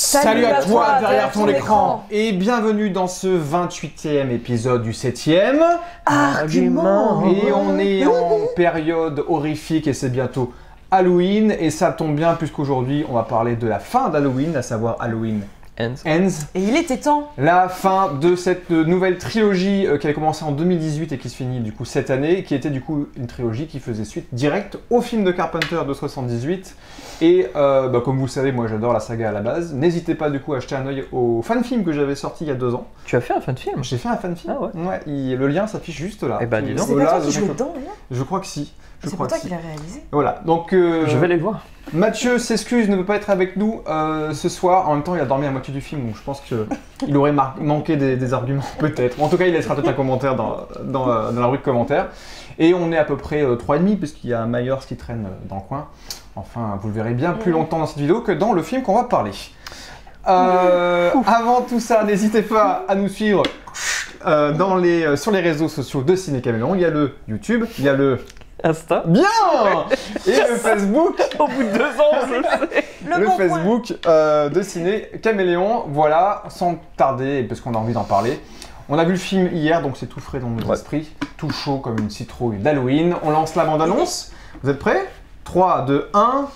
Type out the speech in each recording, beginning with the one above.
Salut à toi derrière ton écran et bienvenue dans ce 28e épisode du 7e Argument. Et on est en période horrifique et c'est bientôt Halloween et ça tombe bien puisqu'aujourd'hui on va parler de la fin d'Halloween, à savoir Halloween Ends. Et il était temps. La fin de cette nouvelle trilogie qui avait commencé en 2018 et qui se finit du coup cette année, qui était du coup une trilogie qui faisait suite directe au film de Carpenter de 78. Et comme vous le savez, moi j'adore la saga à la base. N'hésitez pas du coup à jeter un œil au fan film que j'avais sorti il y a 2 ans. Tu as fait un fan film? J'ai fait un fan film. Ah ouais. Ouais, le lien s'affiche juste là. Eh ben, dis donc. C'est C'est là, pas toi toi qui qui jouais dedans, Je crois que si. C'est pas toi qui l'as réalisé. Voilà, donc Je vais aller le voir. Mathieu s'excuse, ne peut pas être avec nous ce soir. En même temps, il a dormi à moitié du film, donc je pense qu'il aurait manqué des arguments, peut-être. En tout cas, il laissera peut-être un commentaire dans la rubrique commentaires. Et on est à peu près 3,5, puisqu'il y a un Myers qui traîne dans le coin. Enfin, vous le verrez bien plus longtemps dans cette vidéo que dans le film qu'on va parler. Avant tout ça, n'hésitez pas à nous suivre sur les réseaux sociaux de Ciné Caméléon. Il y a le YouTube, il y a le Insta. Bien. Et le Facebook. Au bout de 2 ans, je le sais. Le Facebook de Ciné Caméléon. Voilà, sans tarder, parce qu'on a envie d'en parler. On a vu le film hier, donc c'est tout frais dans nos esprits. Tout chaud comme une citrouille d'Halloween. On lance la bande-annonce. Vous êtes prêts? 3, 2, 1...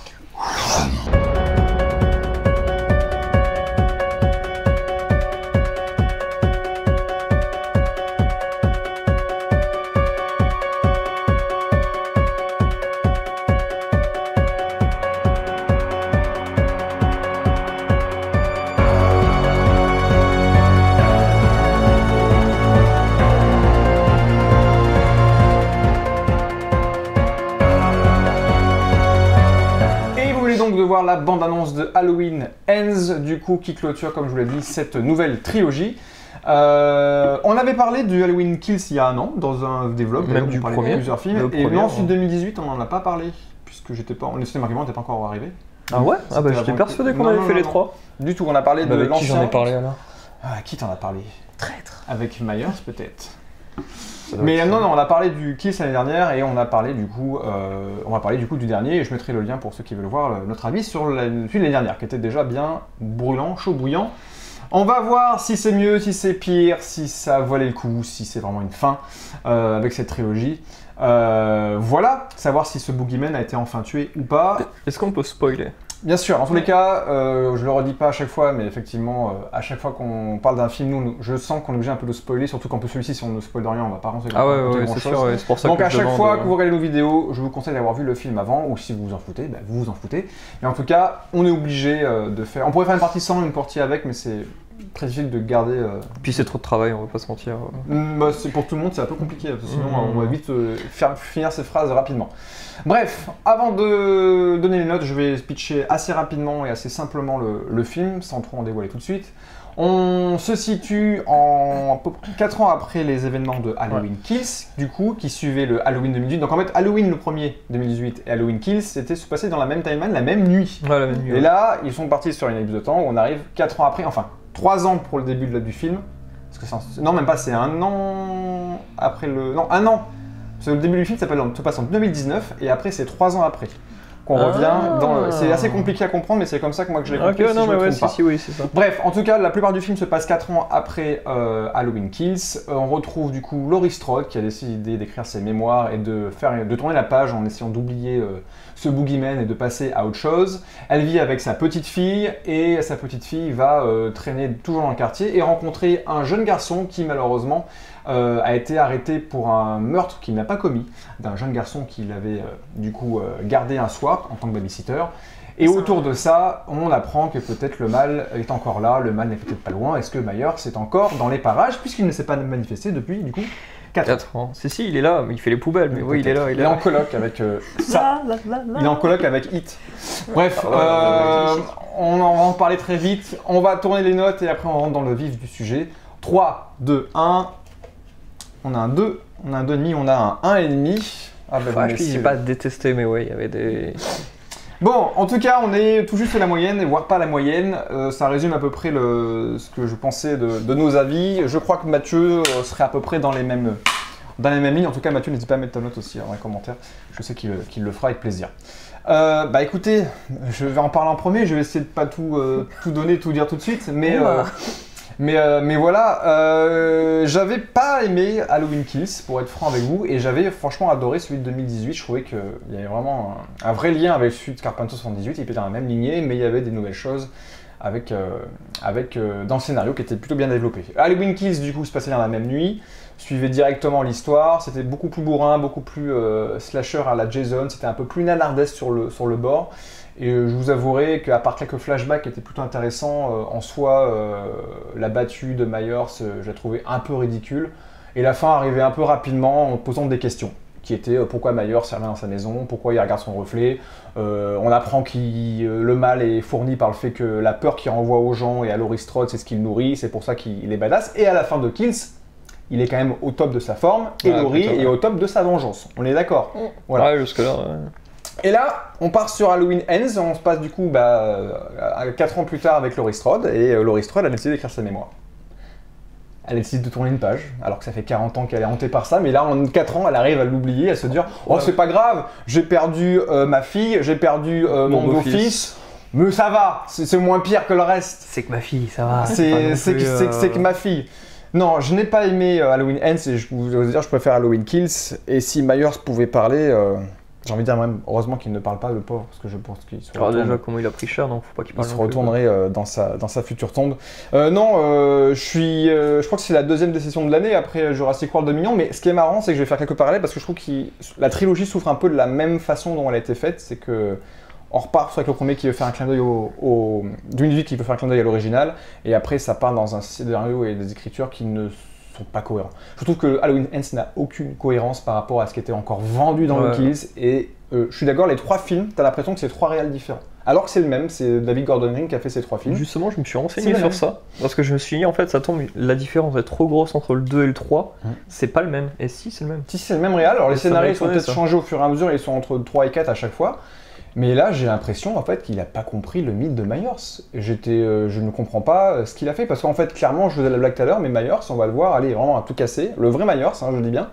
de voir la bande-annonce de Halloween Ends, du coup, qui clôture, comme je vous l'ai dit, cette nouvelle trilogie. On avait parlé du Halloween Kills il y a 1 an, dans un vlog, même du premier, de plusieurs films, et non, celui de 2018, on n'en a pas parlé, puisque j'étais pas, le cinéma n'était pas encore arrivé. Ah ouais? Ah bah j'étais persuadé qu'on avait fait les 3. Du tout, on a parlé de l'ancien. Avec qui j'en ai parlé alors? Ah, qui t'en a parlé? Traître. Avec Myers, peut-être. Mais non, on a parlé du Kiss l'année dernière et on a parlé du coup, on va parler du coup du dernier et je mettrai le lien pour ceux qui veulent voir notre avis sur celui de l'année dernière qui était déjà bien brûlant, chaud bouillant. On va voir si c'est mieux, si c'est pire, si ça valait le coup, si c'est vraiment une fin avec cette trilogie. Voilà, savoir si ce Boogeyman a été enfin tué ou pas. Est-ce qu'on peut spoiler? Bien sûr, en tous les cas, je le redis pas à chaque fois, mais effectivement, à chaque fois qu'on parle d'un film, je sens qu'on est obligé un peu de spoiler, surtout qu'en plus celui-ci, si on ne spoil rien, on va pas rentrer Ah ouais, c'est sûr, c'est pour ça donc que à chaque fois que vous regardez nos vidéos, je vous conseille d'avoir vu le film avant, ou si vous vous en foutez, bah, vous vous en foutez. Mais en tout cas, on est obligé de faire... On pourrait faire une partie sans, une partie avec, mais c'est très difficile de garder... Puis c'est trop de travail, on va pas se mentir. Bah, pour tout le monde, c'est un peu compliqué, parce que sinon on va vite finir ces phrases rapidement. Bref, avant de donner les notes, je vais pitcher assez rapidement et assez simplement le film, sans trop en dévoiler tout de suite. On se situe à peu près 4 ans après les événements de Halloween Kills, du coup, qui suivaient le Halloween 2018. Donc en fait, Halloween le premier 2018 et Halloween Kills, c'était se passer dans la même timeline, la même nuit. Ouais, la même nuit. Et là, ils sont partis sur une ellipse de temps où on arrive 4 ans après, enfin 3 ans pour le début du film. Parce que non, même pas, c'est 1 an après le... Non, 1 an. Parce que le début du film se passe en 2019 et après c'est 3 ans après qu'on revient dans... C'est assez compliqué à comprendre mais c'est comme ça que moi que je l'ai compris. Ok, non mais ouais, oui, c'est ça. Bref, en tout cas, la plupart du film se passe 4 ans après Halloween Kills. On retrouve du coup Laurie Strode qui a décidé d'écrire ses mémoires et de tourner la page en essayant d'oublier ce boogeyman et de passer à autre chose. Elle vit avec sa petite fille et sa petite fille va traîner toujours dans le quartier et rencontrer un jeune garçon qui malheureusement a été arrêté pour un meurtre qu'il n'a pas commis, d'un jeune garçon qu'il avait du coup gardé un soir en tant que babysitter. Et autour de ça, on apprend que peut-être le mal est encore là, le mal n'est peut-être pas loin. Est-ce que Myers est encore dans les parages puisqu'il ne s'est pas manifesté depuis du coup 4 ans. Si, il est là, mais il fait les poubelles, mais oui, il est là. Il est en coloc avec ça. Il est en coloc avec Hit. Bref, on en va en parler très vite. On va tourner les notes et après on rentre dans le vif du sujet. 3, 2, 1. On a un 2, on a un 2,5, on a un 1,5. Ah bah je dis pas détesté, mais ouais, il y avait des... Bon, en tout cas, on est tout juste à la moyenne, voire pas la moyenne. Ça résume à peu près ce que je pensais de nos avis. Je crois que Mathieu serait à peu près dans les mêmes dans la même ligne. En tout cas, Mathieu, n'hésite pas à mettre ta note aussi dans les commentaires. Je sais qu'il le fera avec plaisir. Bah écoutez, je vais en parler en premier. Je vais essayer de pas tout donner, tout dire tout de suite. Mais voilà, j'avais pas aimé Halloween Kills, pour être franc avec vous, et j'avais franchement adoré celui de 2018. Je trouvais qu'il y avait vraiment un vrai lien avec celui de Carpenter 78. Il était dans la même lignée, mais il y avait des nouvelles choses dans le scénario qui était plutôt bien développé. Halloween Kills, du coup, se passait dans la même nuit, suivait directement l'histoire. C'était beaucoup plus bourrin, beaucoup plus slasher à la Jason. C'était un peu plus nanardesque sur le bord. Et je vous avouerai qu'à part quelques flashbacks qui étaient plutôt intéressants, en soi, la battue de Myers, je la trouvais un peu ridicule. Et la fin arrivait un peu rapidement en posant des questions, qui étaient pourquoi Myers revient dans sa maison, pourquoi il regarde son reflet. On apprend que le mal est fourni par le fait que la peur qu'il renvoie aux gens et à Laurie Strode, c'est ce qu'il nourrit, c'est pour ça qu'il est badass. Et à la fin de Kills, il est quand même au top de sa forme, et Laurie est au top de sa vengeance. On est d'accord? Voilà. Ouais, jusque-là. Ouais. Et là, on part sur Halloween Ends, on se passe du coup 4 ans plus tard avec Laurie Strode, et Laurie Strode a décidé d'écrire sa mémoire. Elle décide de tourner une page, alors que ça fait 40 ans qu'elle est hantée par ça, mais là, en 4 ans, elle arrive à l'oublier, à se dire « Oh, c'est pas grave, j'ai perdu ma fille, j'ai perdu mon beau-fils, mais ça va, c'est moins pire que le reste. » C'est que ma fille, ça va. C'est que ma fille. Non, je n'ai pas aimé Halloween Ends, et je vous dire, je préfère Halloween Kills, et si Myers pouvait parler... J'ai envie de dire même, heureusement qu'il ne parle pas, le pauvre, parce que je pense qu'il se retourne. Déjà, comment il a pris cher, donc faut pas qu'il parle. Il se retournerait dans sa future tombe. Je crois que c'est la deuxième décision de l'année après Jurassic World Dominion, mais ce qui est marrant, c'est que je vais faire quelques parallèles, parce que je trouve que la trilogie souffre un peu de la même façon dont elle a été faite, c'est que on repart avec le premier qui veut faire un clin d'œil d'une qui veut faire un clin d'œil à l'original, et après ça part dans un scénario et des écritures qui ne sont pas cohérents. Je trouve que Halloween Ends n'a aucune cohérence par rapport à ce qui était encore vendu dans le Kills, et je suis d'accord, les 3 films, t'as l'impression que c'est 3 réals différents. Alors que c'est le même, c'est David Gordon Green qui a fait ces 3 films. Justement, je me suis renseigné sur ça, parce que je me suis dit, en fait, ça tombe, la différence est trop grosse entre le 2 et le 3, c'est pas le même. Et si, c'est le même. Si, c'est le même réal, alors les scénarios sont peut-être changés au fur et à mesure, ils sont entre 3 et 4 à chaque fois. Mais là, j'ai l'impression en fait qu'il n'a pas compris le mythe de Myers. Je ne comprends pas ce qu'il a fait, parce qu'en fait, clairement, je faisais la blague tout à l'heure, mais Myers, on va le voir, allez, vraiment à tout casser. Le vrai Myers, je dis bien,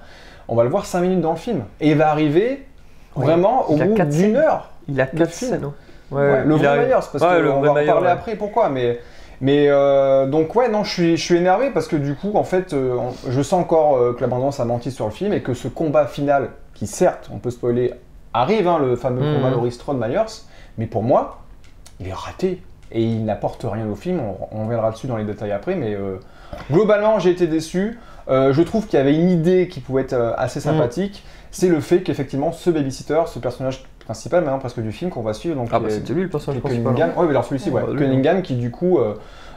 on va le voir 5 minutes dans le film. Et il va arriver vraiment au bout d'une heure. Il a 4 scènes. Le vrai Myers, parce qu'on va en parler après, pourquoi. Donc ouais, non, je suis énervé, parce que du coup, en fait, je sens encore que l'abondance a menti sur le film, et que ce combat final, qui certes, on peut spoiler, arrive, le fameux combat Laurie Strode-Myers, mais pour moi, il est raté et il n'apporte rien au film. On reviendra dessus dans les détails après, mais globalement, j'ai été déçu. Je trouve qu'il y avait une idée qui pouvait être assez sympathique. C'est le fait qu'effectivement, ce babysitter, ce personnage principal maintenant presque du film qu'on va suivre, donc c'était lui le personnage principal. Oui, mais alors celui-ci, Cunningham, qui du coup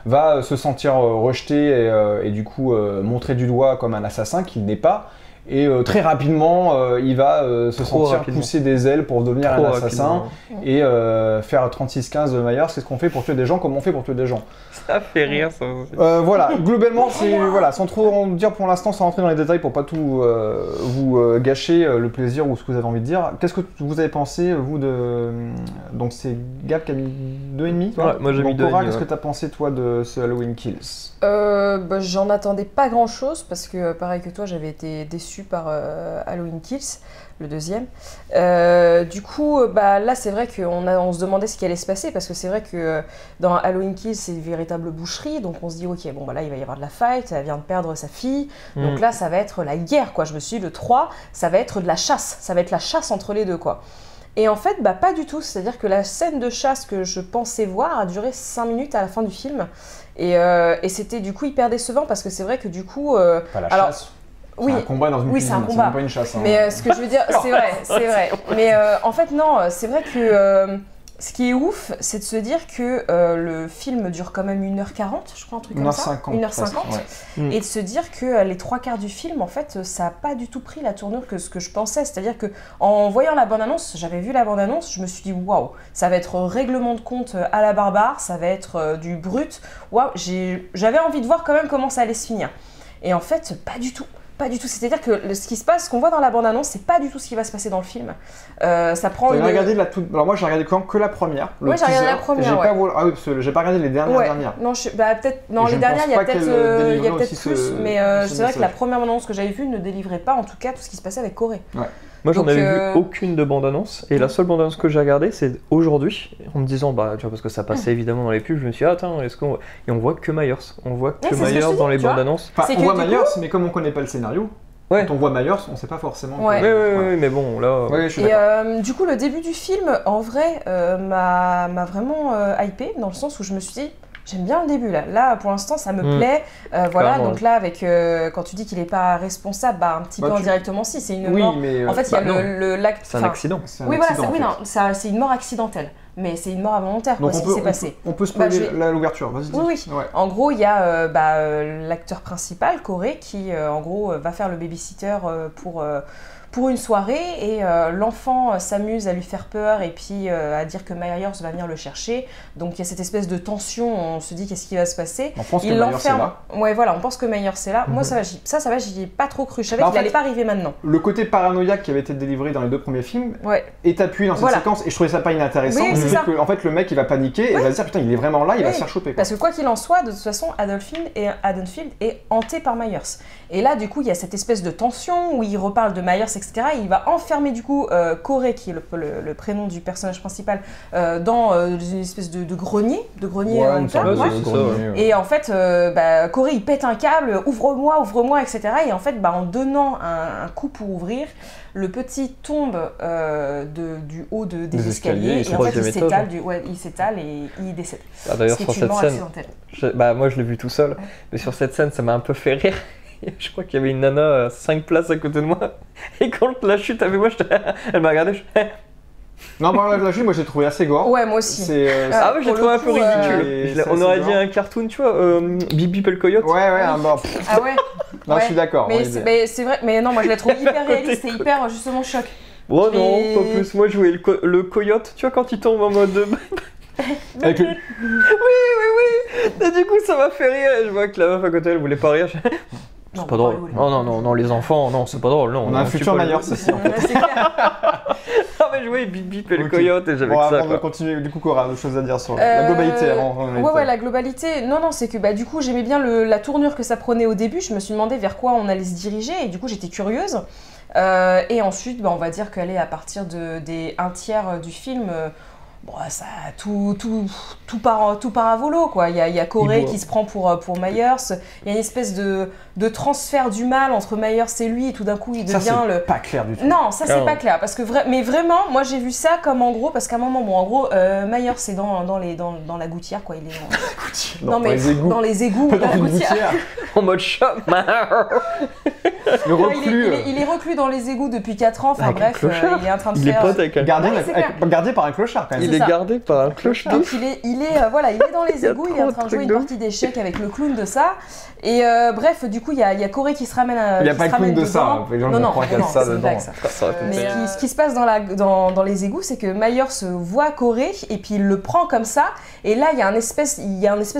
va se sentir rejeté et du coup montré du doigt comme un assassin qu'il n'est pas. Et très rapidement, il va se sentir pousser des ailes pour devenir un assassin et faire 36-15 de Myers. C'est ce qu'on fait pour tuer des gens, comme on fait pour tuer des gens. Ça fait rire, ça aussi. Voilà, globalement, sans trop en dire pour l'instant, sans rentrer dans les détails pour pas tout vous gâcher le plaisir ou ce que vous avez envie de dire. Qu'est-ce que vous avez pensé, vous, de... Donc c'est Gab qui a mis 2,5 toi? Moi j'ai mis 2,5. Cora, qu'est-ce que tu as pensé, toi, de ce Halloween Kills? J'en attendais pas grand-chose, parce que, pareil que toi, j'avais été déçue par Halloween Kills, le deuxième. Du coup, là, c'est vrai qu'on se demandait ce qui allait se passer, parce que c'est vrai que dans Halloween Kills, c'est une véritable boucherie, donc on se dit, ok, bon, là, il va y avoir de la fight, elle vient de perdre sa fille, donc là, ça va être la guerre, quoi. Je me suis dit, le 3, ça va être de la chasse, ça va être la chasse entre les deux, quoi. Et en fait, pas du tout, c'est-à-dire que la scène de chasse que je pensais voir a duré 5 minutes à la fin du film, et c'était du coup hyper décevant, parce que c'est vrai que du coup... Pas la chasse. Oui, c'est un combat dans une cuisine, c'est un combat. Pas une chasse. Mais ce que je veux dire, c'est vrai. Mais en fait, non, c'est vrai que ce qui est ouf, c'est de se dire que le film dure quand même 1h40, je crois, un truc comme ça. 1h50. Et de se dire que les 3 quarts du film, en fait, ça n'a pas du tout pris la tournure que ce que je pensais. C'est-à-dire que en voyant la bande-annonce, j'avais vu la bande-annonce, je me suis dit, waouh, ça va être règlement de compte à la barbare, ça va être du brut. Waouh, j'avais envie de voir quand même comment ça allait se finir. Et en fait, pas du tout. Pas du tout. C'est-à-dire que ce qui se passe, ce qu'on voit dans la bande-annonce, c'est pas du tout ce qui va se passer dans le film. Ça prend T'as regardé Alors moi j'ai regardé que la première. Oui, j'ai regardé la première. Ah oui, parce que j'ai pas regardé les dernières. Non, peut-être. Non, les dernières, il y a peut-être plus. Mais c'est vrai que la première bande-annonce que j'avais vue ne délivrait pas, en tout cas, tout ce qui se passait avec Corée. Ouais. Moi, j'en avais vu aucune de bande-annonce, et la seule bande-annonce que j'ai regardée, c'est aujourd'hui, en me disant, bah, tu vois, parce que ça passait évidemment dans les pubs, je me suis dit, attends, est-ce qu'on. Et on voit que Myers. On voit que Myers dans les bandes-annonces. Enfin, on voit Myers, mais comme on connaît pas le scénario, quand on voit Myers, on sait pas forcément. Ouais, mais bon, là. Ouais, je suis d'accord. Et du coup, le début du film, en vrai, m'a vraiment hypé, dans le sens où je me suis dit, j'aime bien le début là. Là, pour l'instant, ça me plaît. Voilà, donc là, avec quand tu dis qu'il n'est pas responsable, bah, un petit peu indirectement, si, c'est une mort. Mais en fait, il y a l'acte. C'est un accident. Oui, voilà, c'est une mort accidentelle. Mais c'est une mort involontaire, quoi, ce qui s'est passé. On peut spoiler l'ouverture, vas-y. Oui. Ouais. En gros, il y a l'acteur principal, Corey, qui en gros va faire le babysitter pour une soirée, et l'enfant s'amuse à lui faire peur et puis à dire que Myers va venir le chercher. Donc il y a cette espèce de tension, on se dit qu'est-ce qui va se passer. On pense que Myers est là. Ouais, voilà, on pense que Myers est là. Moi ça va, j'y ai pas trop cru. Je savais qu'il allait pas arriver maintenant. Le côté paranoïaque qui avait été délivré dans les 2 premiers films est appuyé dans cette séquence, et je trouvais ça pas inintéressant. Oui, c'est ça. Que, en fait, le mec il va paniquer et va se dire putain, il est vraiment là, il va se faire choper. Parce que quoi qu'il en soit, de toute façon, Haddonfield est hanté par Myers. Et là, du coup, il y a cette espèce de tension où il reparle de Myers, etc. Et il va enfermer du coup Corey, qui est le prénom du personnage principal, dans une espèce de grenier, Et en fait, Corey il pète un câble, ouvre-moi, etc. Et en fait, en donnant un coup pour ouvrir, le petit tombe du haut des escaliers, et en fait il s'étale et il décède. Ah, d'ailleurs, sur cette scène, moi je l'ai vu tout seul, mais sur cette scène, ça m'a un peu fait rire. Je crois qu'il y avait une nana à 5 places à côté de moi, et quand la chute avait moi, elle m'a regardé, Non, la chute, moi j'ai trouvé assez gore. Ouais, moi aussi. Ah ouais, j'ai trouvé un peu ridicule. On aurait dit un cartoon, tu vois, Bibi et le coyote. Ouais, un mort. Ah ouais. Non, je suis d'accord. Mais c'est vrai, mais non, moi je la trouve hyper réaliste et hyper justement choc. Oh non, pas plus. Moi je jouais le coyote, tu vois, quand il tombe en mode. Avec le... Oui. Et du coup, ça m'a fait rire. Et je vois que la meuf à côté, elle voulait pas rire. C'est pas drôle. Non, les enfants, non, c'est pas drôle. Non, on a un futur Myers aussi. C'est clair. Ah, mais je jouais Bip et le coyote, et j'avais que ça. On va continuer. Du coup, Cora, d'autres choses à dire sur la globalité avant. Ouais, la globalité. Non, c'est que du coup, j'aimais bien la tournure que ça prenait au début. Je me suis demandé vers quoi on allait se diriger, et du coup, j'étais curieuse. Et ensuite, on va dire qu'elle est à partir des 1/3 du film. Ça, tout part à volo, quoi. Il y a Corey qui se prend pour Myers. Il y a une espèce de transfert du mal entre Myers et lui, et tout d'un coup il devient c'est pas clair du tout. Non, ça c'est pas clair, parce que mais vraiment, moi j'ai vu ça comme en gros, parce qu'à un moment, Myers c'est dans la gouttière, quoi. Il est dans les égouts, dans la gouttière. En mode chat. Il est reclus dans les égouts depuis 4 ans. Enfin bref, il est en train de faire. Il est pote avec un gardé par un clochard quand même. Il est gardé par un clochard. Donc il est dans les égouts, il est en train de jouer une partie d'échecs avec le clown de ça. Et bref, du coup, il y a Corey qui se ramène à. Il n'y a pas le clown de ça. Non, ça dedans. Mais ce qui se passe dans les égouts, c'est que Myers voit Corey et puis il le prend comme ça. Et là, il y a un espèce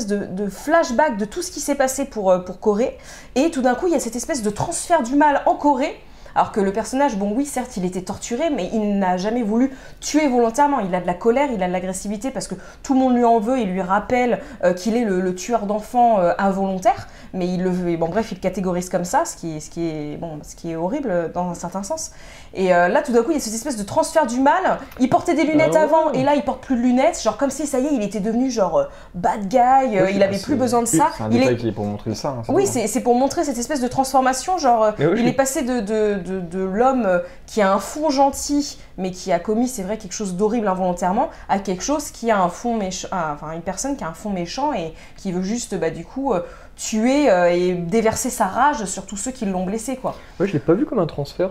de flashback de tout ce qui s'est passé pour Corey. Et tout d'un coup, il y a cette espèce de transfert du mal en Corey. Alors que le personnage, oui, certes, il était torturé, mais il n'a jamais voulu tuer volontairement. Il a de la colère, il a de l'agressivité, parce que tout le monde lui en veut, il lui rappelle qu'il est le tueur d'enfants involontaire, mais il le veut. Et bref, il le catégorise comme ça, ce qui est horrible dans un certain sens. Et là, tout d'un coup, il y a cette espèce de transfert du mal. Il portait des lunettes avant, et là, il porte plus de lunettes, genre comme si, ça y est, il était devenu genre bad guy, il avait plus besoin de ça. C'est un détail qui est pour montrer ça. Oui, c'est pour montrer cette espèce de transformation, genre, il est passé de l'homme qui a un fond gentil, mais qui a commis, c'est vrai, quelque chose d'horrible involontairement, à quelque chose qui a un fond méchant, une personne qui a un fond méchant et qui veut juste, du coup, tuer et déverser sa rage sur tous ceux qui l'ont blessé, quoi. Moi, je l'ai pas vu comme un transfert.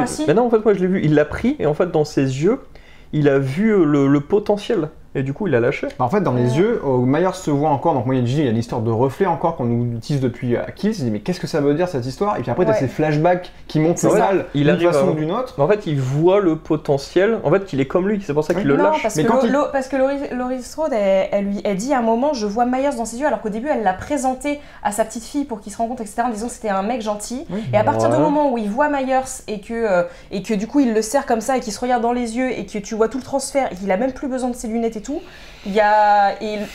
Si. Mais non, en fait, moi, je l'ai vu. Il l'a pris, et en fait, dans ses yeux, il a vu le potentiel et du coup il a lâché. En fait, dans les yeux, Myers se voit encore, donc moi il y a une histoire de reflet encore qu'on nous utilise depuis Kills, il dit mais qu'est-ce que ça veut dire cette histoire? Et puis après t'as ces flashbacks qui montrent le mal d'une façon ou d'une autre. En fait il voit le potentiel, en fait qu'il est comme lui, c'est pour ça qu'il le lâche. Parce que Laurie Strode, elle dit à un moment je vois Myers dans ses yeux, alors qu'au début elle l'a présenté à sa petite fille pour qu'il se rende compte, etc. en disant que c'était un mec gentil. Et à partir du moment où il voit Myers et que du coup il le serre comme ça et qu'il se regarde dans les yeux et que tu vois tout le transfert et qu'il a même plus besoin de ses lunettes et tout, et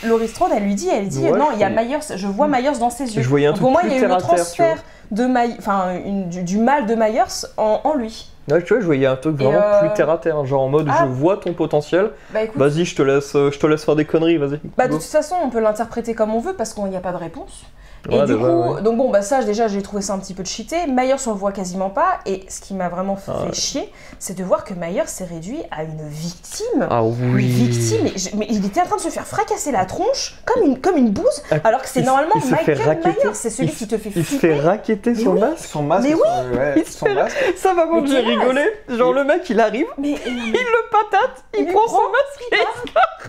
Laurie Strode elle dit non, il y a Myers, je vois Myers dans ses yeux. Je voyais un truc pour moi plus il y a eu le transfert de du mal de Myers en lui. Ouais, tu vois, je voyais un truc vraiment plus terre à terre, genre en mode je vois ton potentiel, vas-y, je te laisse faire des conneries, vas-y. De toute façon, on peut l'interpréter comme on veut parce qu'il n'y a pas de réponse. Et du coup, donc bon, ça déjà j'ai trouvé ça un petit peu cheaté. Myers on le voit quasiment pas, et ce qui m'a vraiment fait chier, c'est de voir que Myers s'est réduit à une victime. Ah oui. Une victime, mais il était en train de se faire fracasser la tronche comme une bouse, alors que c'est normalement Michael Myers, c'est celui qui te fait flipper. Il se fait racketter son masque. Son masque. Mais oui. Son masque. Ça va quand j'ai rigolé. Genre le mec il arrive, il le patate, il prend son masque et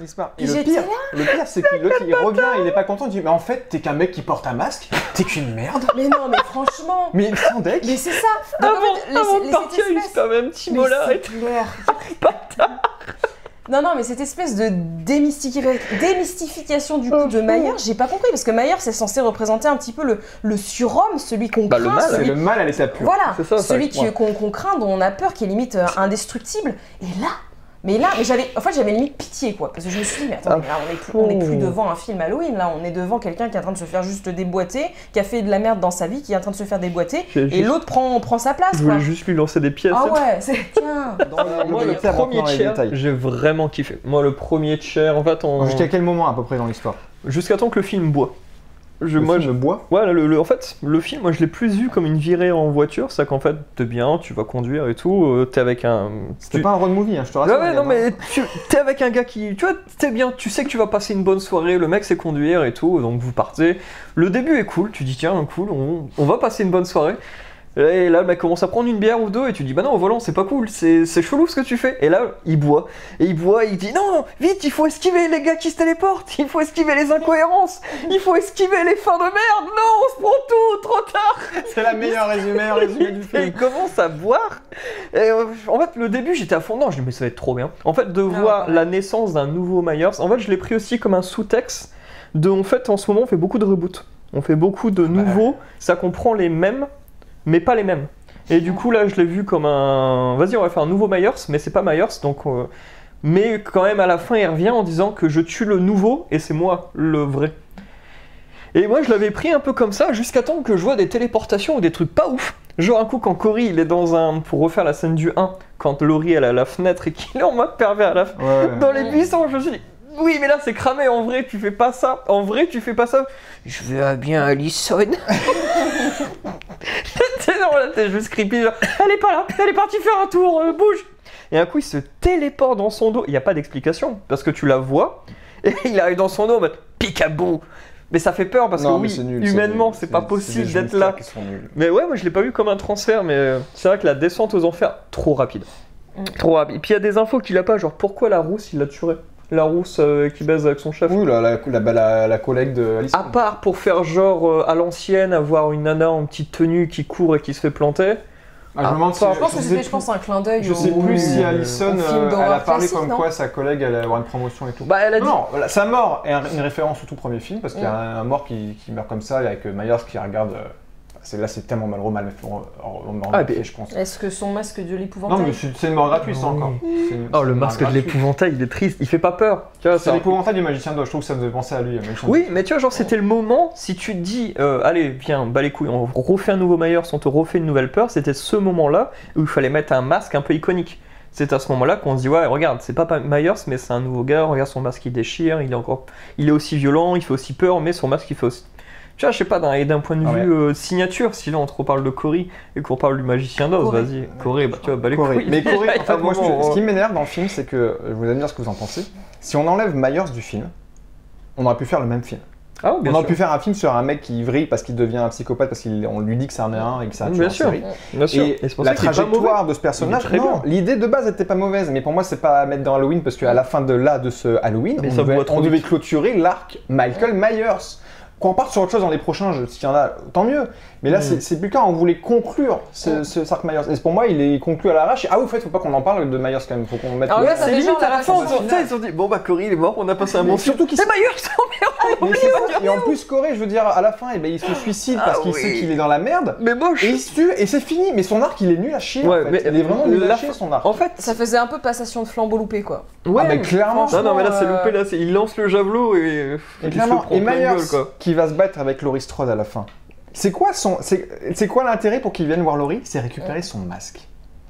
il se part. Et le pire c'est que l'autre il revient, il est pas content, il dit mais en fait t'es qu'un mec qui porte un masque, t'es qu'une merde. Mais non, mais franchement. Mais sans deck. Mais c'est ça. Avant de partir, il se fait même un petit molar et tout. Non, mais cette espèce de démystification du coup de Myers, j'ai pas compris, parce que Myers est censé représenter un petit peu le surhomme, celui qu'on craint. Le mal, c'est le mal à l'état pur. Voilà, celui qu'on craint, dont on a peur, qui est limite indestructible. Mais j'avais limite pitié, quoi, parce que je me suis dit, mais attends, là, on est plus devant un film Halloween, là, on est devant quelqu'un qui est en train de se faire juste déboîter, qui a fait de la merde dans sa vie, qui est en train de se faire déboîter, et l'autre prend sa place, Je voulais juste lui lancer des pièces. Ah ouais, tiens. Moi, le premier tiers, j'ai vraiment kiffé. Moi, le premier tiers, en fait, Jusqu'à quel moment, à peu près, dans l'histoire? Jusqu'à temps que le film boit. Je bois. Ouais, en fait, le film, moi je l'ai plus vu comme une virée en voiture, c'est qu'en fait, t'es bien, tu vas conduire et tout, t'es avec un... C'était pas un road movie, je te rassure. Ouais, non, mais t'es avec un gars qui... Tu vois, t'es bien, tu sais que tu vas passer une bonne soirée, le mec sait conduire et tout, donc vous partez. Le début est cool, tu dis tiens, cool, on va passer une bonne soirée. Et là, le mec commence à prendre une bière ou deux et tu dis bah non, au volant, c'est pas cool, c'est chelou ce que tu fais. Et là, il boit, il dit non, vite, il faut esquiver les gars qui se téléportent, il faut esquiver les incohérences, il faut esquiver les fins de merde, non, on se prend tout, trop tard. C'est la meilleure résumé du film. Et il commence à boire. Et en fait, le début, j'étais à fond dedans, je dis mais ça va être trop bien. En fait, de voir la naissance d'un nouveau Myers, en fait, je l'ai pris aussi comme un sous-texte en fait, en ce moment, on fait beaucoup de reboots. On fait beaucoup de nouveaux, ça comprend les mêmes, mais pas les mêmes. Et du coup là je l'ai vu comme un... Vas-y, on va faire un nouveau Myers, mais c'est pas Myers, donc... Mais quand même à la fin il revient en disant que je tue le nouveau et c'est moi le vrai. Et moi je l'avais pris un peu comme ça jusqu'à temps que je vois des téléportations ou des trucs pas ouf. Genre un coup quand Cory il est dans un... Pour refaire la scène du 1, quand Laurie elle a la fenêtre et qu'il est en mode pervers à la fin. Dans les buissons, je me suis dit... Oui, mais là c'est cramé, en vrai tu fais pas ça. En vrai tu fais pas ça. Je vais bien Allison. Non, là t'es juste creepy, genre, elle est pas là, elle est partie faire un tour, bouge. Et un coup il se téléporte dans son dos, il n'y a pas d'explication, parce que tu la vois, et il arrive dans son dos en mode picabou. Mais ça fait peur parce que oui, humainement c'est pas possible d'être là. Mais ouais, moi je l'ai pas vu comme un transfert, mais c'est vrai que la descente aux enfers, trop rapide. Trop rapide. Et puis il y a des infos qu'il a pas, genre pourquoi la rousse il l'a tué. La rousse qui baise avec son chef. Oui, la collègue de Alice. À part pour faire genre à l'ancienne, avoir une nana en petite tenue qui court et qui se fait planter. Je me demande si je pense que c'était un clin d'œil. Je sais plus si Alison elle a parlé comme quoi sa collègue allait avoir une promotion et tout. Bah elle a dit. Non, sa mort est une référence au tout premier film parce qu'il y a un mort qui meurt comme ça avec Myers qui regarde. Là c'est tellement mal fait, je pense. Est-ce que son masque de l'épouvantail? Non mais c'est une mort gratuite ça encore. Oh le masque de l'épouvantail il est triste, il fait pas peur. C'est l'épouvantail du magicien d'Oz, je trouve que ça me faisait penser à lui. Oui mais tu vois genre c'était le moment, si tu te dis allez viens, bats les couilles, on refait un nouveau Myers, on te refait une nouvelle peur, c'était ce moment là où il fallait mettre un masque un peu iconique. C'est à ce moment là qu'on se dit ouais regarde c'est pas Myers mais c'est un nouveau gars, regarde son masque il déchire, il est aussi violent, il fait aussi peur mais son masque il fait aussi... Tu vois, je sais pas, d'un point de vue signature, si là on te reparle de Cory et qu'on parle du magicien d'Oz, vas-y, Cory, bah tu vois, les couilles. Mais Cory, enfin, moi, ce qui m'énerve dans le film, c'est que, je vous allez me dire ce que vous en pensez, si on enlève Myers du film, on aurait pu faire le même film. Ah, bien On aurait sûr. pu faire un film sur un mec qui vrille parce qu'il devient un psychopathe, parce qu'on lui dit que c'est un errant et que c'est un tueur Bien en sûr. série. Bien sûr. Et c'est pour la ça qu'il est pas trajectoire de ce personnage, Il est très non, bien. l'idée de base n'était pas mauvaise, mais pour moi c'est pas à mettre dans Halloween parce qu'à la fin de ce Halloween, Mais on ça devait, voit trop on devait vite. clôturer l'arc Michael Myers. Qu'on parte sur autre chose dans les prochains, s'il y en a, tant mieux. Mais là, c'est plus le cas, on voulait conclure ce arc Myers. Et pour moi, il est conclu à l'arrache. Ah oui, au fait, faut pas qu'on en parle de Myers quand même, faut qu'on mette. Alors là, ça C'est fait limite genre à la la fin, passion ils se sont dit bon bah Cory il est mort, on a passé un Mais bon surtout qu'il C'est Myers, Mais c'est ça. Et en plus, Corey, je veux dire, à la fin, eh ben, il se suicide parce qu'il sait qu'il est dans la merde. mais moche. Et il se tue, et c'est fini. Mais son arc, il est nul à chier. Ouais, en fait. mais il est vraiment nul à la chier, fin- son arc. En fait, Ça faisait un peu passation de flambeau loupé, quoi. ouais. Ah, mais clairement. Non, mais là c'est franchement, loupé, là il lance le javelot et Et il se clairement, prend et plein Myers gueule, quoi. qui va se battre avec Laurie Strode à la fin. C'est quoi l'intérêt pour qu'il vienne voir Laurie? C'est récupérer son masque.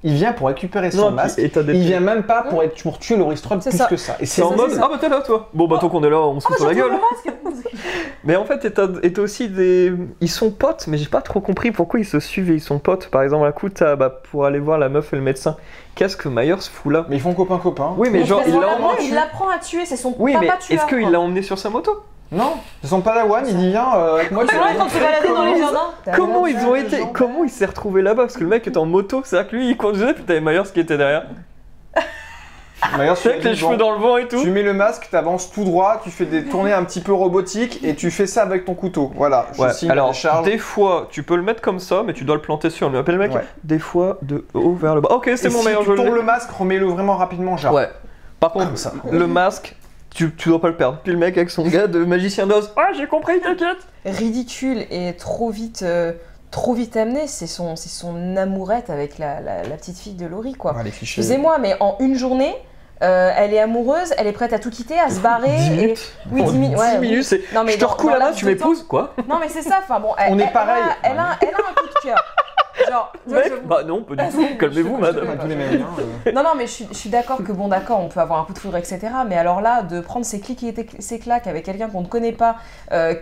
Il vient pour récupérer son Non, masque. et t'as des Il vient même pas pour tuer Laurie Strode C'est plus ça. que ça. Et C'est en ça, mode c'est ça. ah bah t'es là toi. Bon bah tant qu'on est là on se fout sur la gueule. Mais en fait et t'as aussi des ils sont potes mais j'ai pas trop compris pourquoi ils se suivent et ils sont potes. Par exemple un coup t'as pour aller voir la meuf et le médecin. Qu'est-ce que Myers fout là? Mais ils font copain-copain. Oui mais genre Parce il qu'on l'a l'apprend, emmené. il l'apprend à tuer, c'est son Oui mais papa tueur. est-ce qu'il quoi. l'a emmené sur sa moto? Non, c'est son padawan, il dit viens avec moi. C'est vrai, quand tu vas dans les jardins. Comment ils ont été comment il s'est retrouvé là-bas parce que le mec était en moto, c'est-à-dire que lui il conduisait puis t'avais Myers qui était derrière. Myers, C'est avec les cheveux dans le vent et tout. Tu mets le masque, t'avances tout droit, tu fais des tournées un petit peu robotiques et tu fais ça avec ton couteau. Voilà, je Ouais, signe alors la charge. des fois tu peux le mettre comme ça, mais tu dois le planter sur lui. Appelle le mec. Ouais. Des fois de haut vers le bas. Ok, c'est Et mon si meilleur tu jeu. tombes le masque, remets-le vraiment rapidement, genre. Ouais. Par contre, Comme ça. le masque, tu dois pas le perdre. Puis le mec avec son gars de magicien d'Oz. Ah, j'ai compris, t'inquiète. Ridicule et trop vite amené, c'est son amourette avec la petite fille de Laurie, quoi. Ouais, les clichés. Excusez-moi, mais en une journée, elle est amoureuse, elle est prête à tout quitter, à se barrer. 10 et- minutes. Oui, 10 minutes. Ouais, 10 minutes, c'est. Non, mais Je te dans- recoule dans la main, laps tu de temps- m'épouses, quoi. Non, mais c'est ça, enfin bon, On est pareil. Elle a un coup de cœur. Genre, Mec, bah non, pas du tout. Calmez-vous, madame. Pas tous les mêmes liens, Non, mais je suis d'accord que bon, d'accord, on peut avoir un coup de foudre, etc. Mais alors là, de prendre ses clics et ses claques avec quelqu'un qu'on ne connaît pas,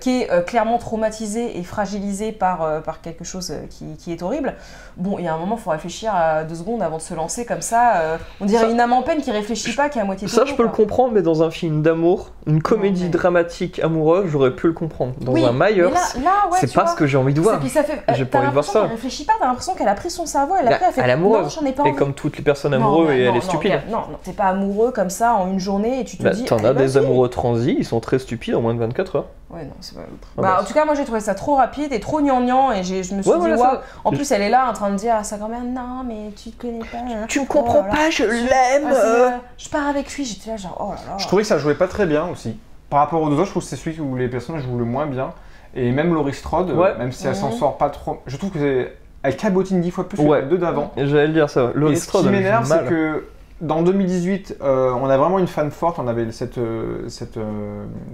qui est clairement traumatisé et fragilisé par quelque chose qui est horrible, bon, il y a un moment, il faut réfléchir à 2 secondes avant de se lancer comme ça. On dirait Ça- une âme en peine qui réfléchit pas, qui est à moitié Ça, topo, je peux le quoi. comprendre, mais dans un film d'amour, une comédie mais- dramatique amoureuse, j'aurais pu le comprendre. Dans Oui, un Myers, mais là, ouais, c'est tu pas vois, ce que j'ai envie de voir. Puis ça fait, J'ai t'as pas envie de voir l'impression ça. qu'elle réfléchit pas, t'as l'impression qu'elle a pris son cerveau, elle a pris, elle fait Elle est amoureuse. non, j'en ai pas Et envie. comme toutes les personnes Non, amoureuses, mais et elle non, est stupide. Non, t'es pas amoureux comme ça en une journée et tu te Bah, dis. t'en allez, as des vas-y. amoureux transis, ils sont très stupides en moins de 24 heures. Ouais, non, c'est pas. Ah Bah, bah, en tout cas, moi j'ai trouvé ça trop rapide et trop gnangnan et je me suis Ouais, dit, voilà, waouh. ça. En plus, elle est là en train de dire à sa grand-mère, non, mais tu te connais pas. hein. Tu me Oh comprends là là. pas, je l'aime. Ah, je pars avec lui, j'étais là, genre, oh là là. Je trouvais que ça jouait pas très bien aussi. Par rapport aux deux autres, je trouve que c'est celui où les personnages jouent le moins bien. Et même Laurie Strode, Ouais. même si elle s'en Mhm. sort pas trop, je trouve qu'elle cabotine 10 fois plus Ouais. que les deux d'avant. J'allais le dire ça. Le Et ce qui m'énerve, c'est mal. que dans 2018, on a vraiment une fan forte. On avait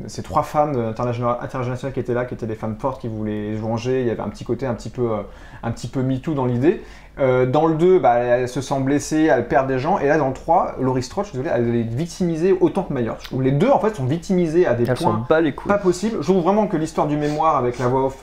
ces 3 femmes internationales qui étaient là, qui étaient des femmes fortes qui voulaient venger. Il y avait un petit côté un petit peu MeToo dans l'idée. Dans le 2, bah, elle se sent blessée, elle perd des gens. Et là, dans le 3, Laurie Strode, je suis désolé, elle est victimisée autant que Myers. Je trouve les deux, en fait, sont victimisés à des Elles s'en points bat les couilles. pas possibles. Je trouve vraiment que l'histoire du mémoire avec la voix off,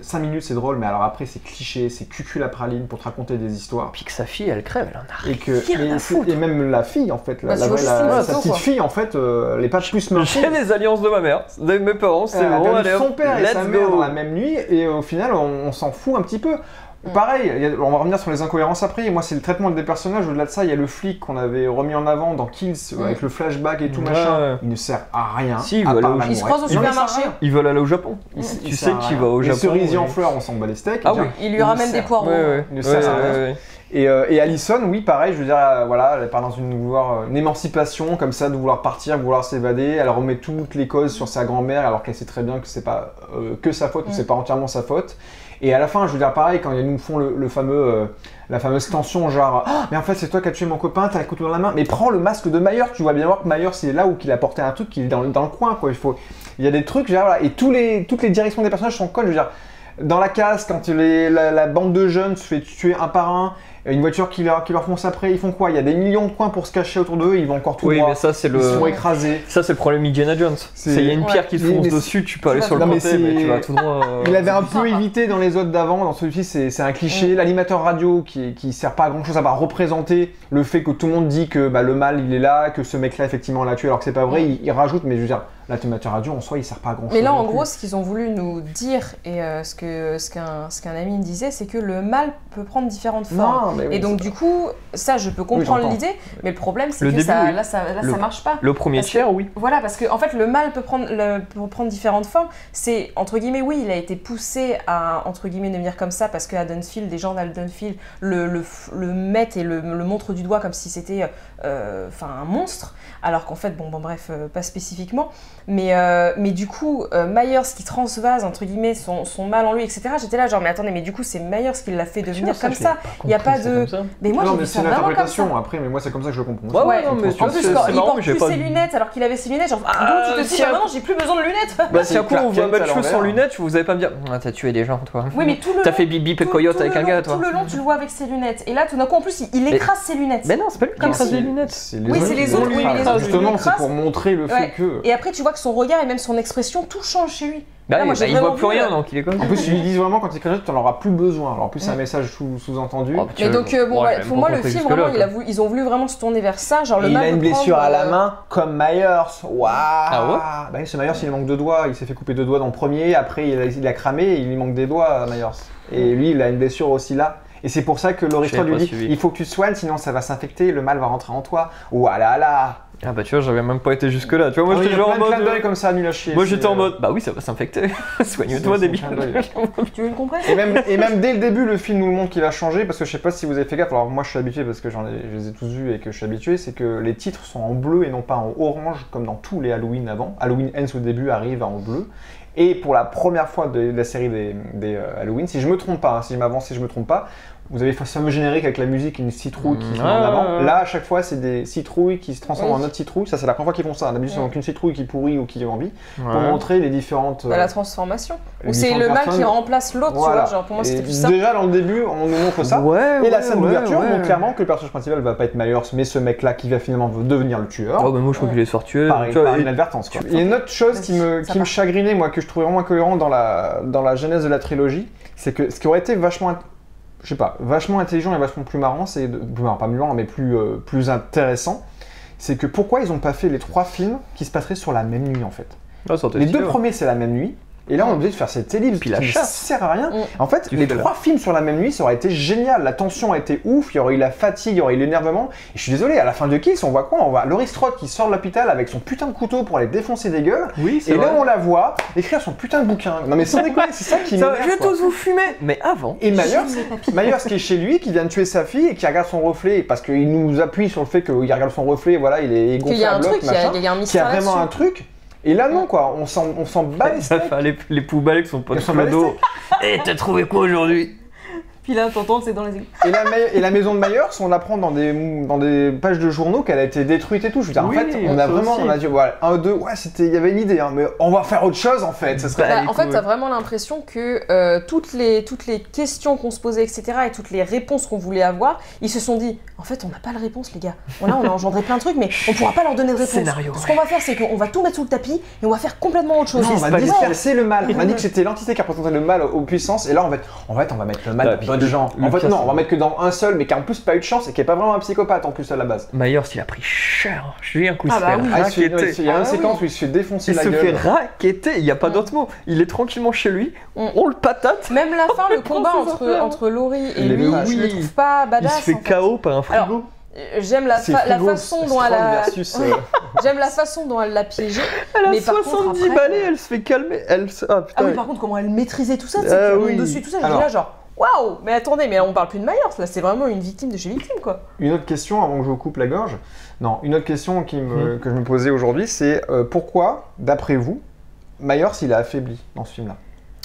5 minutes, c'est drôle, mais alors après, c'est cliché, c'est cucul la praline pour te raconter des histoires. Puis que sa fille, elle crève, elle en a Et, que, rien à foutre. et même la fille, en fait, Bah, tu vois juste une sa photo, petite quoi. fille, en fait, elle est pas plus J'ai meurtrière. les alliances de ma mère, de mes parents, c'est Elle a bon, perdu allez hop, son père et sa let's mère dans go. la même nuit, et au final, on s'en fout un petit peu. Pareil, on va revenir sur les incohérences après. Moi, c'est le traitement des personnages. Au-delà de ça, il y a le flic qu'on avait remis en avant dans Kills avec le flashback et tout Ouais. machin. Il ne sert à rien. Si, il à va part aller au- l'amour. Ils se croisent au Non, mais il sert à supermarché. rien. Ils veulent aller au Japon. Il Tu sert sais à qu'il rien. va au Les Japon. cerisiers en et- fleurs, on s'en bat les steaks. Ah Tiens, oui. Il lui ne ramène sert- des poireaux. Ouais. Il ne sert à rien. Et Allison, oui, pareil, je veux dire, voilà, elle part dans une émancipation comme ça, de vouloir partir, de vouloir s'évader. Elle remet toutes les causes sur sa grand-mère, alors qu'elle sait très bien que c'est pas que sa faute, que c'est pas entièrement sa faute. Et à la fin, je veux dire, pareil, quand ils nous font la fameuse tension, genre, ah, mais en fait, c'est toi qui as tué mon copain, t'as le couteau dans la main, mais prends le masque de Myers, tu vois bien voir que Myers, il est là ou qu'il a porté un truc, qu'il est dans le coin, quoi. Il y a des trucs, je veux dire, voilà, et toutes les directions des personnages sont connes, je veux dire. Dans la case, quand la bande de jeunes se fait tuer un par un, une voiture qui leur fonce après, ils font quoi? Il y a des millions de coins pour se cacher autour d'eux, ils vont encore tout droit. Oui, mais ça, c'est Ils sont le. écrasés. Ça, c'est le problème Indiana Jones. Il y a une pierre qui te fonce dessus, tu peux aller sur le Non, mais côté, mais c'est- tu vas tout droit. Il avait un peu évité dans les autres d'avant, dans celui-ci c'est un cliché. L'animateur radio qui sert pas à grand chose, ça va représenter le fait que tout le monde dit que le mal il est là, que ce mec là effectivement l'a tué alors que c'est pas vrai, il rajoute, mais je veux dire, l'animateur radio en soi il sert pas à grand chose. Mais là, en gros, ce qu'ils ont voulu nous dire, et ce qu'un ami me disait, c'est que le mal peut prendre différentes formes. Non, mais oui, Et donc, c'est du coup, ça, je peux comprendre j'entends. l'idée, mais le problème, c'est Le que début, ça, oui. là, ça marche pas. Le premier Parce que- tiers, oui. Voilà, parce que en fait, le mal peut prendre différentes formes. C'est, entre guillemets, oui, il a été poussé à, entre guillemets, devenir comme ça, parce que Haddonfield, les gens d'Haddonfield le mettent et le montrent du doigt comme si c'était un monstre, alors qu'en fait, bref, pas spécifiquement. Mais du coup, Myers qui transvase, entre guillemets, son mal en lui, etc., j'étais là genre, mais attendez, mais du coup, c'est Myers qui l'a fait devenir comme ça. Il n'y a pas de... Mais moi, non, j'ai mais vu c'est ça vraiment comme ça. l'interprétation après, mais moi c'est comme ça que je le comprends. Ouais, Ouais, non, mais en plus, c'est quand il marrant, porte j'ai plus pas- ses lunettes alors qu'il avait ses lunettes, genre, Ah, donc tu te dis, tiens. bah maintenant j'ai plus besoin de lunettes. Bah, C'est si un coup on Clark voit Kent à Mathieu sans l'envers. lunettes, vous allez pas me dire ah, t'as tué des gens, toi. Oui, mais tout le T'as long, fait bip bip et tout- coyote tout avec le un long- gars, toi. Tout le long, tu le vois avec ses lunettes. Et là, tout d'un coup, en plus, il écrase ses lunettes. Mais non, c'est pas lui qui Comme écrase si- les lunettes. C'est Oui, c'est les autres, oui, mais les autres, Justement, ils c'est l'écrasent. pour montrer le fait Ouais. que. Et après, tu vois que son regard et même son expression, tout change chez lui. Bah, Là, moi, oui, j'ai bah, il voit vraiment plus vu, rien, donc il est comme ça. En plus, ils lui disent vraiment quand il crache, tu n'en auras plus besoin. Alors, en plus, c'est un message sous-entendu. Oh, Mais donc, pour moi, le film, vraiment, ils ont voulu vraiment se tourner vers ça. Genre, Et le il mal a une peut blessure prendre, à la main comme Myers. Waouh. Ah Bah oui, ce Myers, il manque de doigts. Il s'est fait couper 2 doigts dans le premier. Après, il a cramé et il lui manque des doigts, Myers. Et lui, il a une blessure aussi là. Et c'est pour ça que Laurie J'avais Strode lui pas dit suivi. il faut que tu te soignes, sinon ça va s'infecter, le mal va rentrer en toi. Ouah là. Ah bah tu vois, j'avais même pas été jusque là. Tu vois, moi Ah oui, j'étais il y a genre en plein de mode. clins d'œil comme ça, nul à chier. Moi c'est, j'étais en mode bah oui, ça va s'infecter. Soigne-toi, c'est débile. son clin d'œil. Tu veux une compresse Et même dès le début, le film nous montre qu'il a changé parce que je sais pas si vous avez fait gaffe. Alors moi, je suis habitué parce que je les ai tous vus et que je suis habitué. C'est que les titres sont en bleu et non pas en orange comme dans tous les Halloween avant. Halloween Ends au début arrive en bleu. Et pour la première fois de la série des Halloween, si je me trompe pas, si je m'avance, si je me trompe pas, vous avez ce fameux générique avec la musique, une citrouille qui se met en avant. Là, à chaque fois, c'est des citrouilles qui se transforment en autre citrouille. Ça, c'est la première fois qu'ils font ça. D'habitude, c'est donc une citrouille qui pourrit ou qui est en vie pour montrer les différentes. La transformation. les Ou c'est différentes le mal personnes. qui remplace l'autre, Voilà. tu vois. Genre, pour moi, Et c'était plus ça. déjà, dans le début, on nous montre ça. Ouais, Et la scène d'ouverture ouais. montre clairement que le personnage principal va pas être Myers, mais ce mec-là qui va finalement devenir le tueur. Oh bah moi je crois qu'il est se faire tuer. Par Tu vois, inadvertance. Quoi. Il y a une autre chose qui me chagrinait, moi, que je trouvais vraiment incohérent dans la genèse de la trilogie, c'est que ce qui aurait été vachement intelligent et vachement plus marrant, pas plus marrant, mais plus intéressant, c'est que pourquoi ils ont pas fait les 3 films qui se passeraient sur la même nuit en fait. Ah, ça aurait été Les stylé, 2 ouais. premiers c'est la même nuit. Et là, on est obligé de faire cette ellipse Puis qui la ne chasse. sert à rien. Mm. En fait, Tu les fais 3 films sur la même nuit, ça aurait été génial. La tension a été ouf, il y aurait eu la fatigue, il y aurait eu l'énervement. Et je suis désolé, à la fin de Kills, on voit quoi? On voit Laurie Strode qui sort de l'hôpital avec son putain de couteau pour aller défoncer des gueules. Oui, c'est Et vrai. là, on la voit écrire son putain de bouquin. Non mais sans déconner, c'est ça qui Ça, m'énerve. je vais quoi. tous vous fumer. Mais avant. Et Myers qui est chez lui, qui vient de tuer sa fille et qui regarde son reflet parce qu'il nous appuie sur le fait qu'il regarde son reflet, voilà, il est gonflé Qu'il y a à un bloc, truc, machin, il y a un qu'il y mystère a vraiment un là-dessus. truc. Et là non quoi, on s'en bat les Ça steaks. fait les poubelles avec son pote Ils sont mal Clodo. Et t'as trouvé quoi aujourd'hui? Puis là, t'entends, c'est dans les aigus. Et la maison de Myers, on l'apprend dans des pages de journaux qu'elle a été détruite et tout. Je veux dire, Oui, en fait, on a ça vraiment, aussi. on a dit, voilà, 1, 2, ouais, il y avait une idée, hein, mais on va faire autre chose en fait. Ça serait. Bah, En fait, cool. t'as vraiment l'impression que toutes les questions qu'on se posait, etc., et toutes les réponses qu'on voulait avoir, ils se sont dit, en fait, on n'a pas la réponse, les gars. Là, on a engendré plein de trucs, mais on pourra pas leur donner de réponse. Scénario, Ce qu'on va faire, c'est qu'on va tout mettre sous le tapis et on va faire complètement autre chose. Non, on va pas disperser le mal. On a dit que c'était l'entité qui représentait le mal aux puissances, et là, on va mettre le mal Bah, dans puis d'autres gens. le En fait, pire, non, c'est- on va mettre que dans un seul, mais qui a en plus pas eu de chance et qui est pas vraiment un psychopathe en plus à la base. Myers, il a pris cher. Je lui ai un coup, il Ah se bah fait oui. raqueter. Il y a une Ah séquence où il se fait défoncer Il la se fait gueule. raqueter, il n'y a pas d'autre mot. Il est tranquillement chez lui, on le patate, Même la fin, le Prends combat ses affaires. entre Laurie et Il est lui, dommage. je le trouve pas il badass. se fait en fait. KO par un frigo. Alors, J'aime la C'est façon Frigo dont elle Strode a... versus. J'aime la façon dont elle l'a piégé. Elle a mais par contre, 70 après, balais, elle se fait calmer. Ah putain. Ah oui, par contre, comment elle maîtrisait tout ça, tu sais, Ah qu'elle oui. monte dessus, tout ça, Alors. j'étais là genre, waouh, mais attendez, mais là, on parle plus de Myers, là, c'est vraiment une victime de chez victime, quoi. Une autre question avant que je vous coupe la gorge. Non, une autre question que je me posais aujourd'hui, c'est pourquoi, d'après vous, Myers il a affaibli dans ce film-là?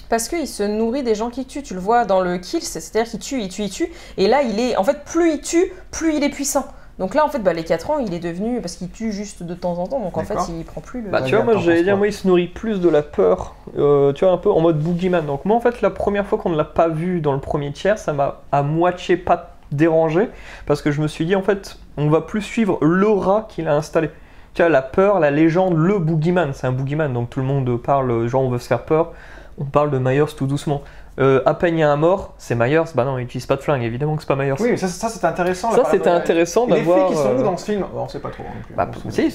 Parce qu'il se nourrit des gens qui tuent, tu le vois dans le Kills, c'est-à-dire qu'il tue, il tue, il tue, et là, il est, en fait, plus il tue, plus il est puissant. Donc là, en fait, les 4 ans, il est devenu, parce qu'il tue juste de temps en temps, donc en fait, D'accord. il prend plus le... Bah tu vois, moi j'allais dire, moi il se nourrit plus de la peur, tu vois, un peu en mode boogeyman. Donc moi en fait, la première fois qu'on ne l'a pas vu dans le premier tiers, ça m'a à moitié pas dérangé parce que je me suis dit en fait on va plus suivre l'aura qu'il a installé. Tu vois, la peur, la légende, le boogeyman, c'est un boogeyman donc tout le monde parle, genre on veut se faire peur, on parle de Myers tout doucement. À peine il y a un mort, c'est Myers, bah non il utilise pas de flingue, évidemment que c'est pas Myers. Oui, mais ça c'était intéressant. Ça c'était intéressant Et les d'avoir... flics, ils sont où dans ce film? On sait pas trop non plus. Bah,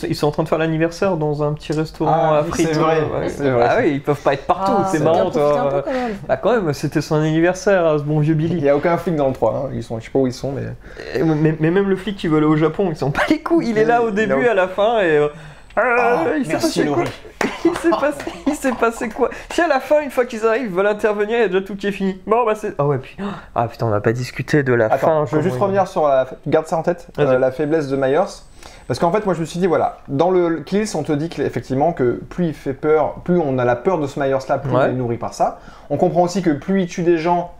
ils sont en train de faire l'anniversaire dans un petit restaurant à frites. C'est vrai, ouais. c'est vrai. Ah oui, ils peuvent pas être partout, c'est ça marrant. bien profiter un peu, quand même. Bah quand même, c'était son anniversaire, hein, ce bon vieux Il Billy. n'y a aucun flic dans le 3, hein. Ils sont, je sais pas où ils sont, mais... Mais même le flic qui veut aller au Japon, ils sont pas les coups. Il est là au début, à la fin, et... il s'est merci passé quoi? Laurie. Il s'est passé quoi? Si à la fin, une fois qu'ils arrivent, ils veulent intervenir, il y a déjà tout qui est fini. Bon bah c'est... Ah ouais, puis... Ah putain, on n'a pas discuté de la Attends, fin. je veux juste revenir sur la... Garde ça en tête, la faiblesse de Myers. Parce qu'en fait, moi je me suis dit, voilà, dans le Kills, on te dit qu'effectivement, que plus il fait peur, plus on a la peur de ce Myers-là, plus il est nourri par ça. On comprend aussi que plus il tue des gens,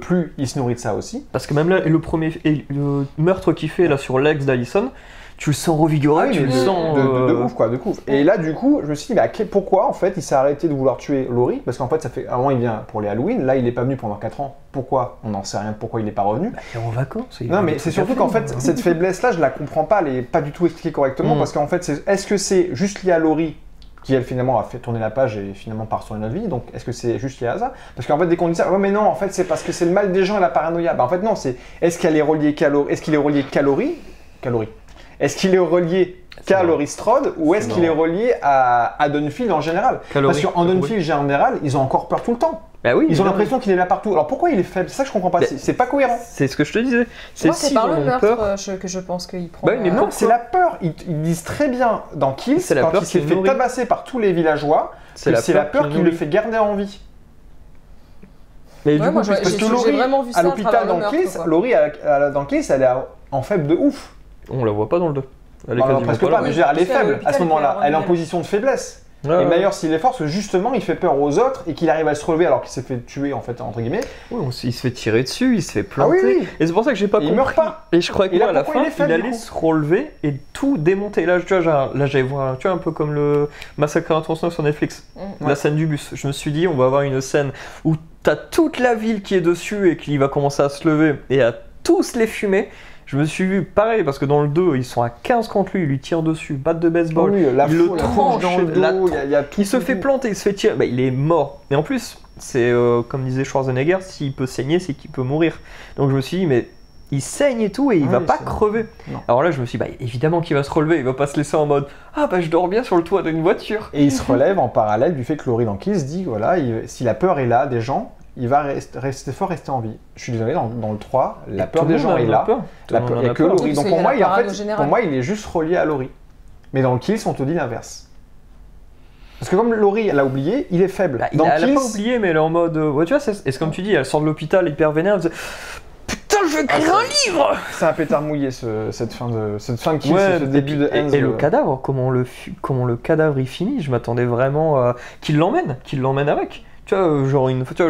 plus il se nourrit de ça aussi. Parce que même là, le meurtre qu'il fait là sur l'ex d'Allison, tu le sens revigoré, tu le sens... De ouf, quoi, de ouf. Et là, du coup, je me suis dit, bah, pourquoi, en fait, il s'est arrêté de vouloir tuer Laurie? Parce qu'en fait, ça fait... Avant, il vient pour les Halloween, là, il est pas venu pendant 4 ans. Pourquoi? On n'en sait rien, pourquoi il n'est pas revenu. Bah, il est en vacances. Non, mais c'est surtout qu'en fait, cette faiblesse-là, je la comprends pas, elle est pas du tout expliquée correctement, parce qu'en fait, est-ce que c'est juste lié à Laurie, qui elle finalement a fait tourner la page et finalement part sur une autre vie, donc est-ce que c'est juste lié à ça? Parce qu'en fait, dès qu'on dit ça, ouais mais non, en fait c'est parce que c'est le mal des gens et la paranoïa. Bah en fait non, c'est est-ce qu'il est relié qu'à Laurie? Est-ce qu'il est relié qu'à Laurie? Est-ce qu'il est relié qu'à Laurie Strode ou est-ce qu'il est relié à Dunfield en général? Parce qu'en Dunfield en général, ils ont encore peur tout le temps. Bah oui, ils ont l'impression qu'il est là partout. Alors pourquoi il est faible? C'est ça que je comprends pas. C'est pas cohérent. C'est ce que je te disais. Moi, c'est par le meurtre que je pense qu'il prend. Bah oui, mais non, c'est la peur. Ils disent très bien dans Kills, quand il s'est fait tabasser par tous les villageois, c'est la peur qui le fait garder en vie. Mais du coup, parce que Laurie, à l'hôpital dans Kills, Laurie dans Kills, elle est en faible de ouf. On la voit pas dans le 2. Elle est presque pas, mais je veux dire, elle est faible à ce moment-là. Elle est en position de faiblesse. Et Myers, s'il est fort, parce que justement, il fait peur aux autres et qu'il arrive à se relever alors qu'il s'est fait tuer, en fait, entre guillemets. Oui, il se fait tirer dessus, il se fait planter. Ah oui. Et c'est pour ça que j'ai pas compris. Il meurt pas. Et je croyais qu'à la fin, il allait se relever et tout démonter. Là, tu vois, là j'allais voir, tu vois, un peu comme le Massacre à la tronçonneuse sur Netflix. La scène du bus. Je me suis dit, on va avoir une scène où t'as toute la ville qui est dessus et qu'il va commencer à se lever et à tous les fumer. Je me suis vu pareil parce que dans le 2, ils sont à 15 contre lui, il lui tire dessus, batte de baseball, il le tranche dans le dos, il se fait planter, il se fait tirer, bah, il est mort. Et en plus, c'est comme disait Schwarzenegger, s'il peut saigner, c'est qu'il peut mourir. Donc je me suis dit, mais il saigne et tout et il va pas crever. Non. Alors là, je me suis dit, bah, évidemment qu'il va se relever, il va pas se laisser en mode ah bah je dors bien sur le toit d'une voiture. Et il se relève en parallèle du fait que Laurie dans Kills dit voilà, si la peur est là des gens, il va rester fort, rester en vie. Je suis désolé, dans le 3, la peur des gens est là. La peur, il n'y a que Laurie. Donc pour moi, il est juste relié à Laurie. Mais dans le Kills, on te dit l'inverse. Parce que comme Laurie, elle a oublié, il est faible. Bah, elle a pas oublié, mais elle est en mode... ouais, tu vois, c'est comme tu dis, elle sort de l'hôpital hyper vénère, elle se dit putain, je vais écrire un livre. C'est un pétard mouillé, cette fin de Kills, ce début de Hans. Et le cadavre, comment le cadavre il finit, je m'attendais vraiment qu'il l'emmène avec. Tu vois,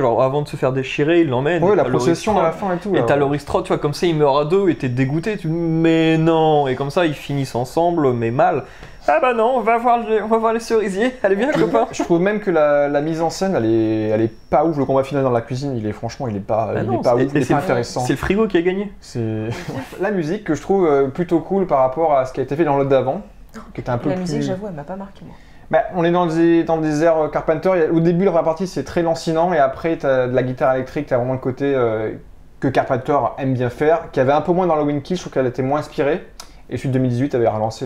genre avant de se faire déchirer, il l'emmène. Ouais, la procession à la fin et tout. Et t'as Laurie Strode, tu vois, comme ça il meurt à deux et t'es dégoûté, mais non. Et comme ça ils finissent ensemble, mais mal. Ah bah non, on va voir les cerisiers. Allez bien, copain. Je trouve même que la mise en scène, elle est pas ouf. Le combat final dans la cuisine, il est pas ouf, il est pas intéressant. C'est le frigo qui a gagné. C'est la musique que je trouve plutôt cool par rapport à ce qui a été fait dans l'autre d'avant, qui était un peu La musique, j'avoue, elle m'a pas marqué moi. Bah, on est dans des airs Carpenter. Au début, la première partie, c'est très lancinant, et après, t'as de la guitare électrique, t'as vraiment le côté que Carpenter aime bien faire, qui avait un peu moins dans Halloween Kills, je trouve qu'elle était moins inspirée. Et celui de 2018 avait relancé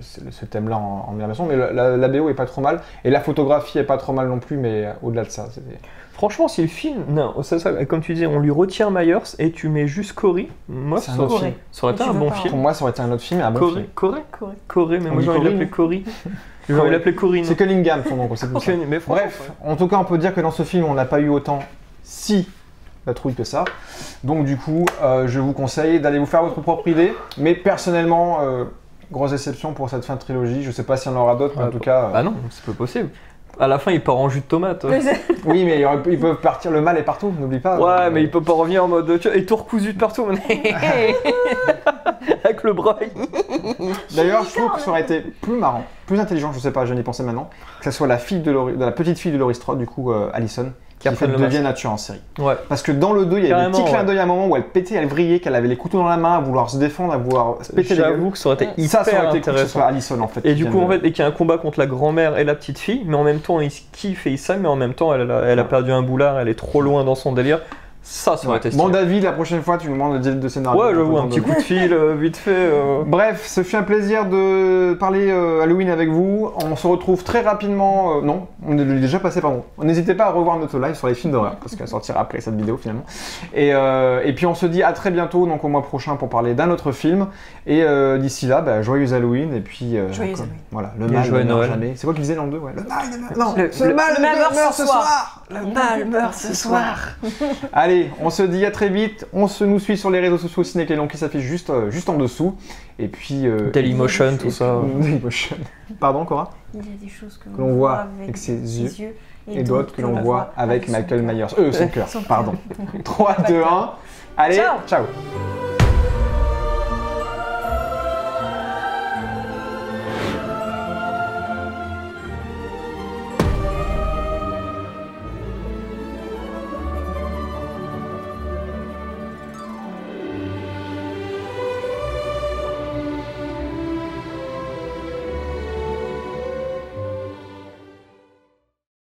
ce thème-là en version, mais la BO est pas trop mal, et la photographie est pas trop mal non plus, mais au-delà de ça, c'était... Franchement, si le film, non, comme tu disais, on lui retire Myers et tu mets juste Corey, moi ça aurait été un bon film. Pour moi, ça aurait été un autre film et un bon film. Corey, mais moi j'ai envie de l'appeler Corey. J'ai envie de l'appeler Corinne. C'est Cunningham son nom, c'est pour ça. Bref, en tout cas, on peut dire que dans ce film, on n'a pas eu autant la trouille que ça. Donc du coup, je vous conseille d'aller vous faire votre propre idée. Mais personnellement, grosse déception pour cette fin de trilogie. Je sais pas s'il y en aura d'autres, mais en tout cas... Bah non, c'est pas possible. À la fin, il part en jus de tomate. Oui, mais ils peuvent partir, le mal est partout, n'oublie pas. Ouais, mais il peut pas revenir en mode... Et tout recousu de partout. Avec le bras. D'ailleurs, je trouve que ça aurait été plus marrant, plus intelligent, je sais pas, je n'y pensais maintenant, que ce soit la petite fille de Laurie Strode, du coup, Allison, qui a fait apprennent le devienne masque. un tueur en série. Ouais. Parce que dans le 2, il y avait des Carrément, petits clins ouais. d'œil à un moment où elle pétait, elle vrillait, qu'elle avait les couteaux dans la main, à vouloir se défendre, à vouloir se péter les gueules. J'avoue que ça aurait été hyper Ça aurait été cool que ce intéressant. soit Allison en fait. Et qui du vienne coup, en de- fait, et qu'il y a un combat contre la grand-mère et la petite fille, mais en même temps, il se kiffe et il s'aime, mais en même temps, elle a perdu un boulard, elle est trop loin dans son délire. Ça aurait été Bon, stylé. David, la prochaine fois, tu nous demandes de scénario. Ouais, j'avoue, un petit coup de fil, vite fait. Bref, ce fut un plaisir de parler Halloween avec vous. On se retrouve très rapidement. Non, on est déjà passé, pardon. N'hésitez pas à revoir notre live sur les films d'horreur, parce qu'elle sortira après cette vidéo finalement. Et puis on se dit à très bientôt, donc au mois prochain, pour parler d'un autre film. Et d'ici là, bah, joyeux Halloween. Et puis. Joyeux Halloween. Voilà, le Et mal joyeux ne meurt Noël. jamais. C'est quoi qu'il disait dans le 2 ouais. Le mal ne meurt. Non, Le mal meurt ce soir. Le mal meurt ce soir. Allez, on se dit à très vite. On nous suit sur les réseaux sociaux Ciné-Clénon qui s'affiche juste en dessous. Et puis. Dailymotion, tout ça. Dailymotion. Pardon, Cora? Il y a des choses que l'on voit avec ses yeux et d'autres que l'on voit avec Michael Myers. Son cœur, pardon. 3, 2, 1. Allez, Ciao. ciao.